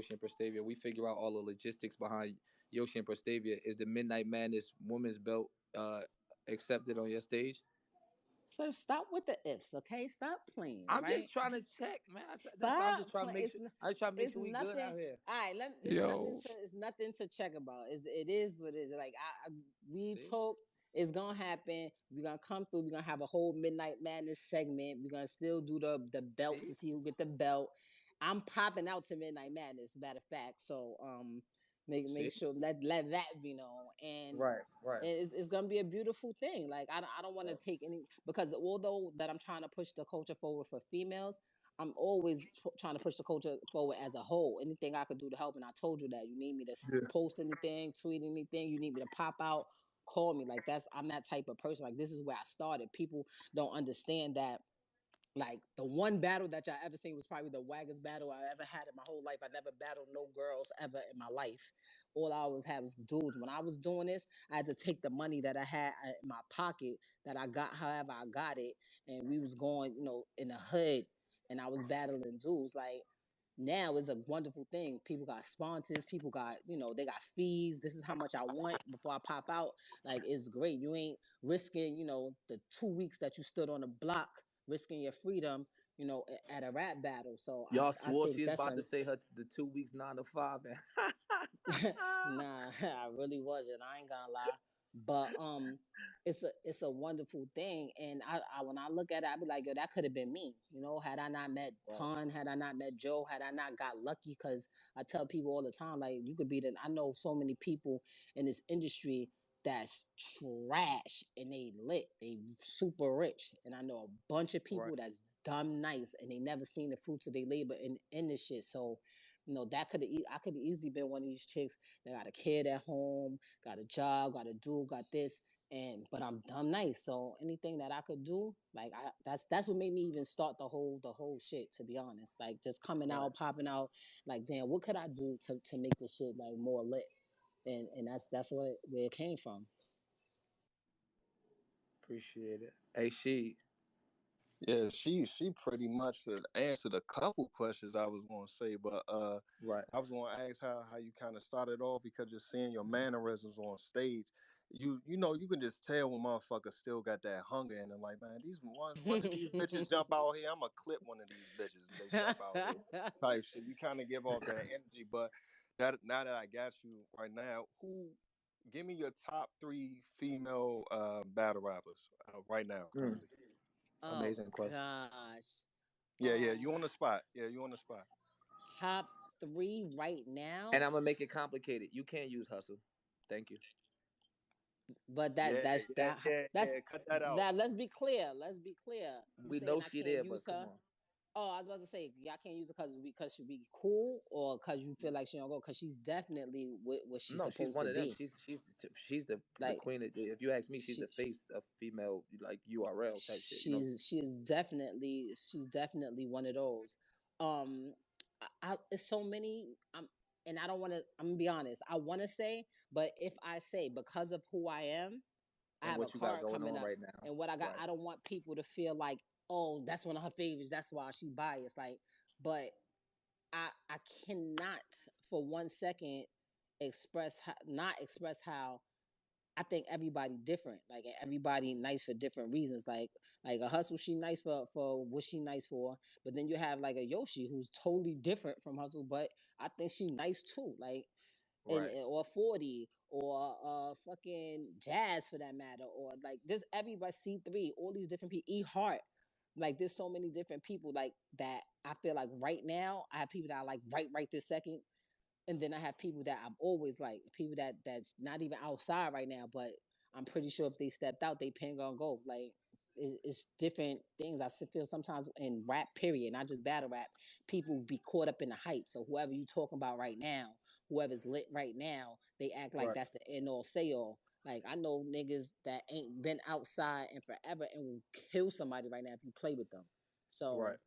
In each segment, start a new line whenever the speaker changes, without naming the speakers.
Yoshi and Prestavia. We figure out all the logistics behind Yoshi and Prestavia. Is the Midnight Madness women's belt accepted on your stage?
So stop with the ifs, okay? Stop playing,
I'm
right?
just trying to check, man. That's I'm just
Stop
trying to
playing.
make sure. I just trying to make
It's
sure we good
nothing.
out here.
All right,
Yo,
it's nothing to check about. It is what it is. Like we
See,
talk. It's gonna happen. We're gonna come through. We're gonna have a whole Midnight Madness segment. We're gonna still do the belt to
see,
see who get the belt. I'm popping out to Midnight Madness, matter of fact. So make
see.
sure let that be known. And
Right, right,
it's gonna be a beautiful thing. Like I don't want to
right.
take any, because although that I'm trying to push the culture forward for females, I'm always trying to push the culture forward as a whole. Anything I could do to help, and I told you that. You need me to
Yeah,
post anything, tweet anything. You need me to pop out, call me. Like I'm that type of person. Like this is where I started. People don't understand that. Like the one battle that y'all ever seen was probably the waggest battle I ever had in my whole life. I never battled no girls ever in my life. All I always had was dudes. When I was doing this, I had to take the money that I had in my pocket that I got, however I got it, and we was going, in the hood, and I was battling dudes. Like now it's a wonderful thing. People got sponsors. People got, they got fees. This is how much I want before I pop out. Like it's great. You ain't risking, the 2 weeks that you stood on the block risking your freedom, at a rap battle. So
y'all
I
swore she
think
was
that's
about to
a
say her the 2 weeks 9 to 5, man.
nah, I really wasn't. I ain't gonna lie. But it's a wonderful thing. And I when I look at it, I be like, yo, that could have been me. Had I not met
Right,
Pun, had I not met Joe, had I not got lucky, because I tell people all the time, like you could be I know so many people in this industry that's trash and they lit, they super rich. And I know a bunch of
right,
people that's dumb nice and they never seen the fruits of their labor in this shit. So that I could have easily been one of these chicks that got a kid at home, got a job, got a dude, got this, but I'm dumb nice. So anything that I could do, like that's what made me even start the whole shit. To be honest, like just coming
right.
out, popping out, like damn, what could I do to make this shit like more lit? And that's where it came from.
Appreciate it. Hey, she.
yeah, she pretty much answered a couple questions I was gonna say, but
Right.
I was gonna ask how you kind of started off, because just seeing your mannerisms on stage, you can just tell when motherfuckers still got that hunger in them. Like, man, these one of these bitches jump out here, I'm gonna clip one of these bitches if they jump out here. Type shit. You kind of give off that energy, but that now that I got you right now, who give me your top three female battle rappers right now
Mm,
currently.
Oh
amazing question.
gosh.
Yeah, you on the spot. Yeah, you on the spot.
Top three right
And
now.
I'm gonna make it complicated. You can't use hustle. Thank you.
But
Yeah, yeah, yeah,
that's
yeah. Cut that out.
that. Let's be clear. Let's be clear. You
We know
saying I
she
can't
there,
use
but come
her?
on.
Oh, I was about to say y'all can't use her because she be cool, or because you feel like she don't go, because she's definitely what she's
No, she's
supposed
one
to
of them.
be.
She's the
Like
queen. If you ask me, she's the
she
face of female like URL type shit. You know.
she's definitely one of those. Um, it's so many. And I don't want to. I'm gonna be honest. I want to say, but if I say because of who I am, I
And
have a
what you got
card
going
coming
on
up,
right now.
and what I got.
Right.
I don't want people to feel like, oh, that's one of her favorites. That's why she biased. Like, but I cannot for 1 second not express how I think everybody different. Like everybody nice for different reasons. Like a hustle, she nice for what she nice for. But then you have like a Yoshi who's totally different from hustle, but I think she nice too. Like
Right.
or 40 or fucking jazz for that matter, or like just everybody C3, all these different people, E Heart. Like there's so many different people like that. I feel like right now I have people that I like right this second, and then I have people that I'm always like, people that's not even outside right now, but I'm pretty sure if they stepped out, they pin gonna go. Like it's different things. I feel sometimes in rap, period, not just battle rap, people be caught up in the hype. So whoever you talking about right now, whoever's lit right now, they act like
Right.
that's the end all say all. Like I know niggas that ain't been outside in forever and will kill somebody right now if you play with them. So
Right.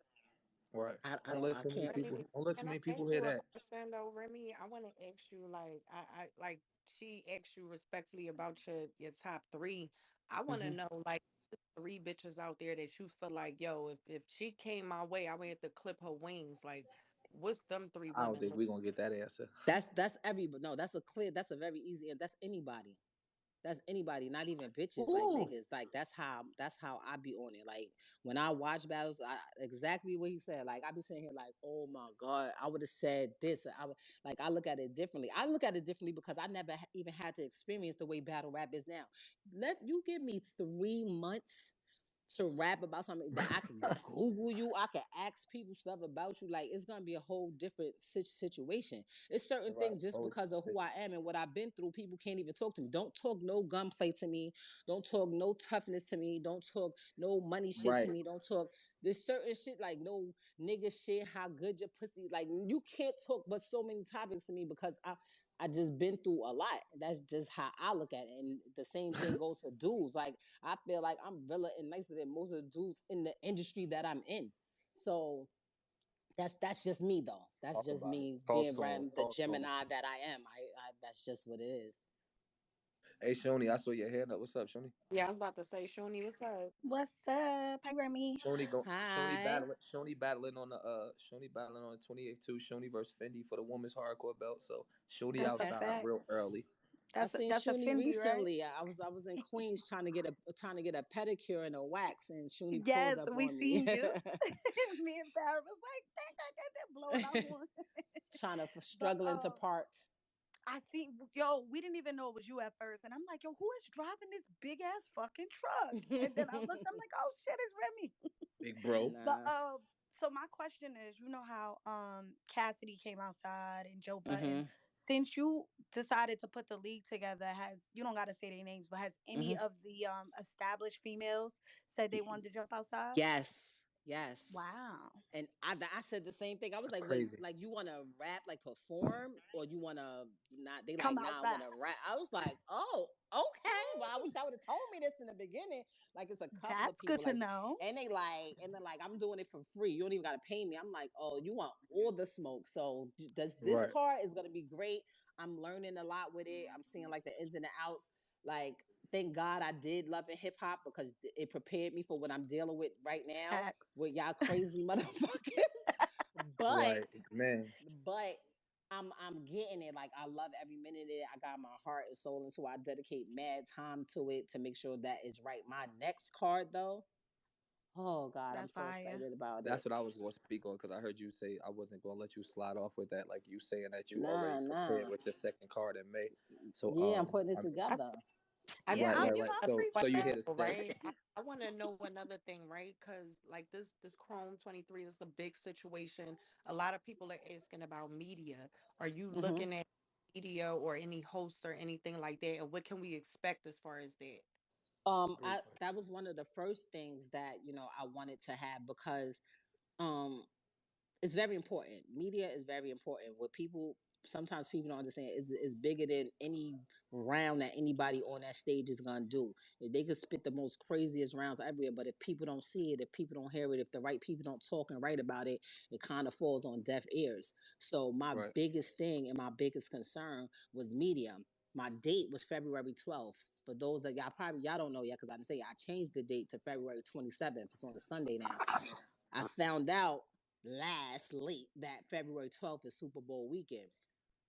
Right.
I
Don't
don't
let
I
too many
can't.
people.
Remy,
Don't let too
can I
many people
ask
hear
you a
that.
question though, Remy? I want to ask you, like, I like she asked you respectfully about your top three. I want to
Hmm.
know, like, three bitches out there that you feel like, yo, if she came my way, I would have to clip her wings. Like, What's them three
I don't
women
think
look
we're gonna get that answer.
That's every but no, that's a clear. That's a very easy, and that's anybody. That's anybody, not even bitches, like
Ooh.
niggas. Like that's how I be on it. Like when I watch battles, exactly what he said. Like I be sitting here like, oh my god, I would have said this. I would like I look at it differently. I look at it differently because I never even had to experience the way battle rap is now. Let you give me 3 months to rap about something that I can Google you, I can ask people stuff about you. Like it's gonna be a whole different situation. It's certain
Right.
things just
Whole
because of who
conversation.
I am and what I've been through. People can't even talk to me. Don't talk no gunplay to me. Don't talk no toughness to me. Don't talk no money shit to
Right.
me. Don't talk this certain shit like no nigga shit. How good your pussy? Like you can't talk but so many topics to me because I just been through a lot. That's just how I look at it. And the same thing goes for dudes. Like I feel like I'm realer and nicer than most of the dudes in the industry that I'm in. So that's just me though. That's
Talk
just
about it.
me
Talk
being
to him.
the
Talk to him.
Gemini that I am. I that's just what it is.
Hey, Shoni, I saw your hand up. What's up, Shoni?
Yeah, I was about to say, Shoni, what's up?
What's up? Hi, Remy.
Hi.
Shoni battling on the 28th too. Shoni versus Fendi for the women's hardcore belt. So Shoni
That's a
Okay.
outside
fact.
real early.
I
That's
seen
a
Shuni
Fendi, right?
recently. I was in Queens trying to get a pedicure and a wax, and Shuni pulled
Yes,
up
we
on me,
seen you. Me and Farrah was like, that, blowing our horn.
trying to
But
struggling to park.
I see, yo, we didn't even know it was you at first, and I'm like, yo, who is driving this big ass fucking truck? And then I looked, I'm like, oh shit, it's Remy.
Big bro.
But
Nah.
so my question is, you know how Cassidy came outside and Joe Buttons,
Mm-hmm.
since you decided to put the league together, has you don't gotta say their names, but has any
Mm-hmm.
of the established females said they wanted to jump outside?
Yes. Yes.
Wow.
And I said the same thing. I was
That's
like, wait,
crazy.
like you want to rap, like perform, or you want to not? They like,
Come
nah, I want
outside.
to rap. I was like, oh, okay. Well, I wish I would have told me this in the beginning. Like, it's a couple of
That's good
people
to
like,
know.
and then like, I'm doing it for free. You don't even got to pay me. I'm like, oh, you want all the smoke? So does this
Right.
car is gonna be great. I'm learning a lot with it. I'm seeing like the ins and the outs. Like, thank God I did love and hip hop because it prepared me for what I'm dealing with right now
Facts.
with y'all crazy motherfuckers. but
Right. Man.
but I'm getting it. Like I love every minute of it. I got my heart and soul into it. I dedicate mad time to it to make sure that is right. My next card though, oh God, I'm
That's
so
fire.
excited about it.
That's what I was going to speak on because I heard you say I wasn't going to let you slide off with that. Like you saying that you already
Nah,
prepared
nah.
with your second card in May. So
Yeah, I'm putting it
I mean,
I
together.
I
Yeah,
right,
got
right,
you
right.
know, I
So
one
so you
appreciate
here
it.
to
though,
stay?
right? I want to know another thing, right? Because like this Chrome 23 is a big situation. A lot of people are asking about media. Are you
Hmm.
looking at media or any hosts or anything like that? And what can we expect as far as that?
Great.
That was one of the first things that I wanted to have because um it's very important. Media is very important. What people sometimes people don't understand is bigger than any round that anybody on that stage is gonna do. If they could spit the most craziest rounds everywhere, but if people don't see it, if people don't hear it, if the right people don't talk and write about it, it kind of falls on deaf ears. So my
Right.
biggest thing and my biggest concern was media. My date was February 12th. For those that y'all don't know yet, because I didn't say I changed the date to February 27th. It's on a Sunday now. I found out last late that February 12th is Super Bowl weekend.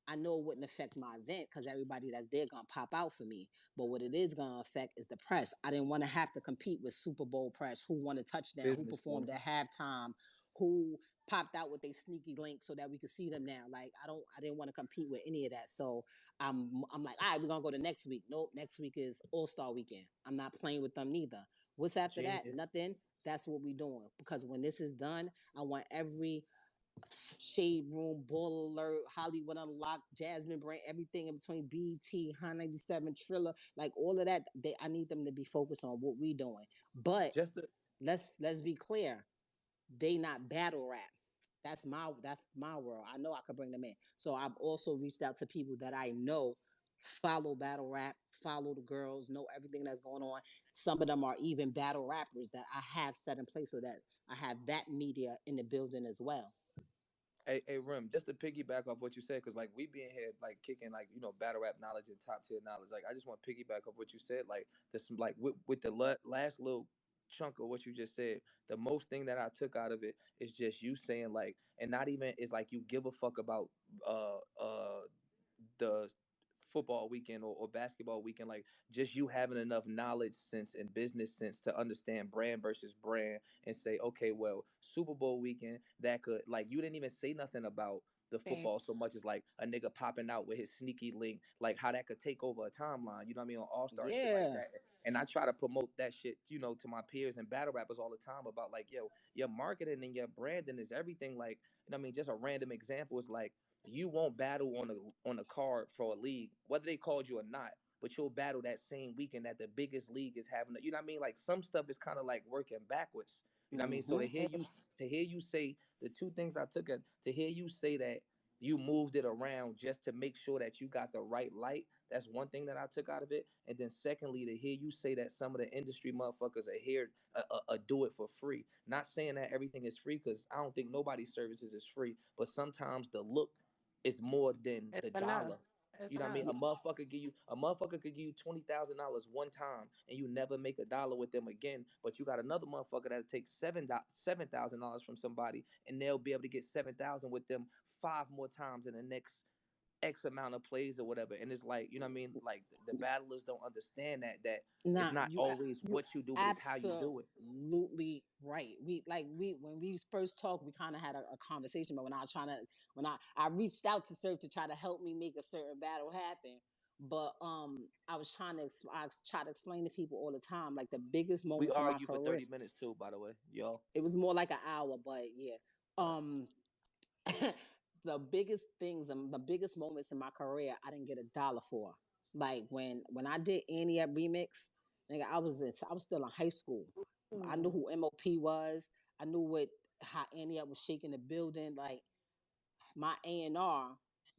I know it wouldn't affect my event because everybody that's there gonna pop out for me. But what it is gonna affect is the press. I didn't want to have to compete with Super Bowl press, who won a touchdown, who
Business
performed
points.
at halftime, who popped out with a sneaky link so that we could see them now. Like I didn't want to compete with any of that. So I'm like, all right, we're gonna go to next week. Nope, next week is All Star weekend. I'm not playing with them neither. What's after that?
Genius.
Nothing. That's what we doing. Because when this is done, I want every Shade Room, Ball Alert, Hollywood Unlocked, Jasmine Brand, everything in between, BT, 97 Triller, like all of that. I need them to be focused on what we doing. But
Just to
let's be clear, they not battle rap. That's my world. I know I could bring them in. So I've also reached out to people that I know follow battle rap, follow the girls, know everything that's going on. Some of them are even battle rappers that I have set in place so that I have that media in the building as well.
hey Rim, just to piggyback off what you said, because like we being here like kicking like battle rap knowledge and top tier knowledge. Like I just want to piggyback off what you said. Like this like with the last little chunk of what you just said. The most thing that I took out of it is just you saying like, and not even is like you give a fuck about the football weekend or basketball weekend, like just you having enough knowledge sense and business sense to understand brand versus brand and say, okay, well, Super Bowl weekend, that could, like, you didn't even say nothing about the football
Thanks.
so much as like a nigga popping out with his sneaky link, like how that could take over a timeline, you know what I mean, on All Star and shit like
Yeah.
that. And I try to promote that shit, to my peers and battle rappers all the time about like, yo, your marketing and your branding is everything. Like, you know what I mean? Just a random example is like, you won't battle on a card for a league, whether they called you or not. But you'll battle that same weekend that the biggest league is having. You know what I mean? Like some stuff is kind of like working backwards. You know what I mean? So
Mm-hmm.
to hear you say the two things I took it to hear you say that you moved it around just to make sure that you got the right light. That's one thing that I took out of it. And then secondly, to hear you say that some of the industry motherfuckers are here do it for free. Not saying that everything is free because I don't think nobody's services is free, but sometimes the look is more than
It's
the
enough.
dollar.
It's
You know what I mean?
enough.
A motherfucker could give you $20,000 one time and you never make a dollar with them again. But you got another motherfucker that'll take $7,000 from somebody and they'll be able to get 7,000 with them five more times in the next X amount of plays or whatever. And it's like, you know what I mean? Like the battlers don't understand that it's
Nah,
not always
you
what you do, but it's how you do it.
absolutely right. We when we first talked, we kind of had a conversation. But when I was trying to, when I reached out to Surf to try to help me make a certain battle happen. But I was trying to I try to explain to people all the time, like the biggest
We
moments in my
argue for
career.
30 minutes too, by the way, y'all.
It was more like an hour, but yeah. Um, the biggest things and the biggest moments in my career, I didn't get $1 for. Like when I did Annie at Remix, nigga, I was still in high school. I knew
Ooh.
who MOP was. I knew what how Annie was shaking the building. Like my A&R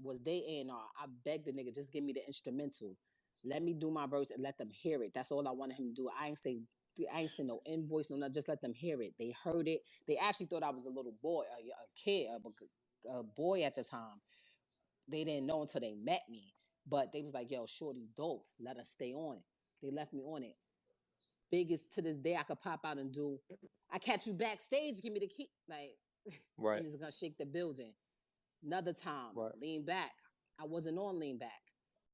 was they A&R. I begged the nigga, just give me the instrumental. Let me do my verse and let them hear it. That's all I wanted him to do. I ain't send no invoice, no nothing. Just let them hear it. They heard it. They actually thought I was a little boy, a kid, a boy at the time. They didn't know until they met me. But they was like, yo, shorty dope. Let us stay on it. They left me on it. Biggest to this day I could pop out and do. I catch you backstage, give me the key. Like, and
Right,
it's gonna shake the building. Another time,
right.
lean back. I wasn't on lean back.